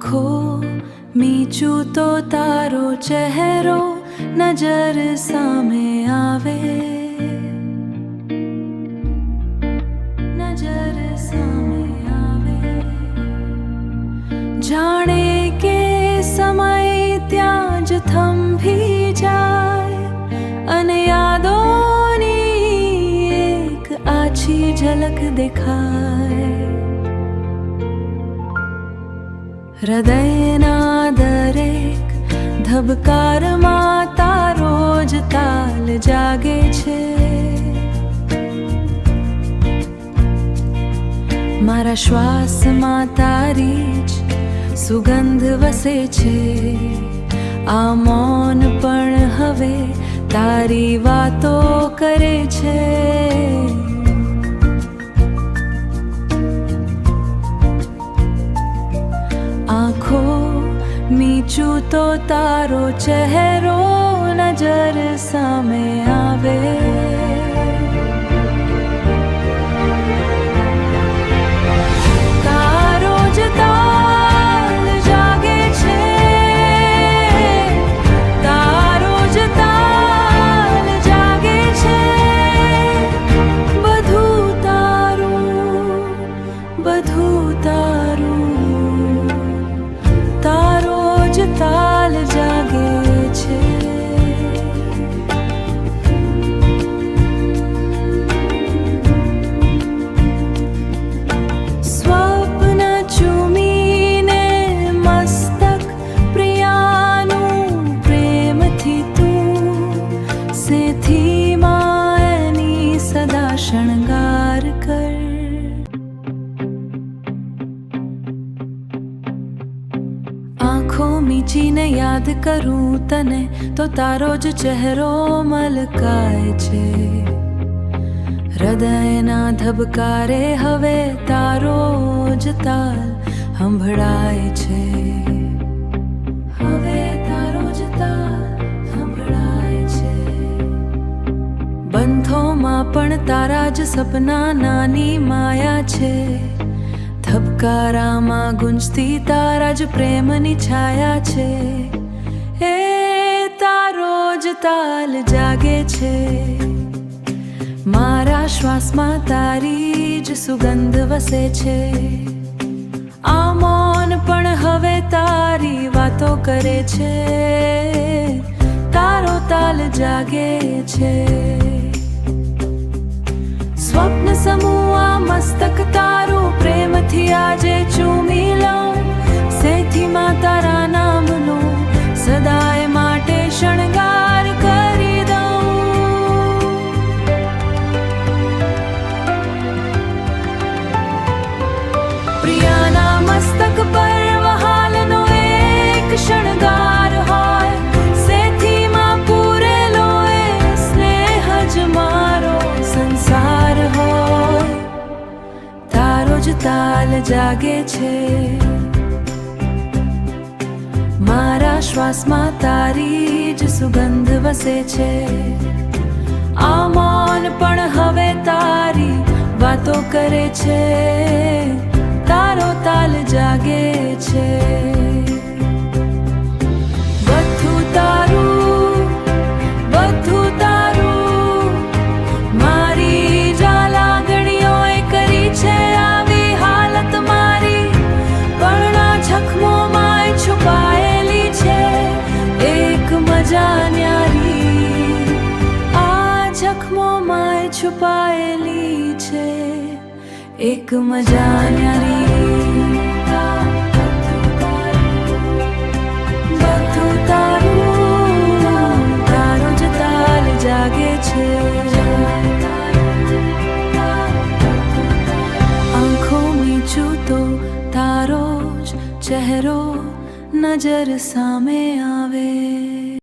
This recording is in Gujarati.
આંખો મીચું તો તારો ચહેરો નજર સામે આવે, નજર સામે આવે. જાણે કે સમય ત્યાં જ થંભી જાય અને યાદોની એક આછી ઝલક દેખાય. હૃદયના દરેક ધબકારમાં તારો જ તાલ જાગે છે. મારા શ્વાસમાં તારી જ સુગંધ વસે છે. આ મૌન પણ હવે તારી વાતો કરે છે. આંખો મીચું તો તારો ચહેરો નજર સામે આવે. તારો જ તાલ જાગે છે, તારો જ તાલ જાગે છે. બધું તારું, બધું તારું, તારો જ તાલ જાગે છે. સ્વપ્ન ચૂમીને મસ્તક પ્રિયાનું પ્રેમથી તું સેથીમાં એની સદા શણગાર કર. આંખો મીચીને યાદ કરું તને તો તારો જ ચહેરો મલકાય છે. હૃદયના ધબકારે હવે તારો જ તાલ સંભળાય છે. હવે તારો જ તાલ સંભળાય છે. બંધોમાં પણ તારા જ સપના નાની માયા છે. ધબકારામાં ગુંજતી તારા જ પ્રેમની છાયા છે. એ તારો જ તાલ જાગે છે. મારા શ્વાસમાં તારી જ સુગંધ વસે છે. આ મૌન પણ હવે તારી વાતો કરે છે. તારો તાલ જાગે છે. સ્વપ્ન સમૂહ આ મસ્તક તારું પ્રેમથી આજે ચૂમી લઉં. સેથીમાં તારા નામનો સદાય માટે શણગાર કરી દઉં. પ્રિયાના મસ્તક પર વહાલનો એક શણગાર હોય. સેથીમાં પૂરેલો એ સ્નેહ જ મારો સંસાર હોય. તારો જ તાલ જાગે છે. મારા શ્વાસમાં તારી જ સુગંધ વસે છે. આ મૌન પણ હવે તારી વાતો કરે છે. તારો તાલ જાગે છે. બધું તારું, બધું તારું, મારી જા લાગણીઓએ કરી છે આવી હાલત મારી. પણ આ જખમોમાં છુપાયેલી છે એક મજા ન્યારી. આ જખમોમાં છુપાયેલી છે એક મજા ન્યારી. બધું તારું, તારો જ તાલ જાગે છે. આંખો મીચું તો તારો જ ચહેરો નજર સામે આવે.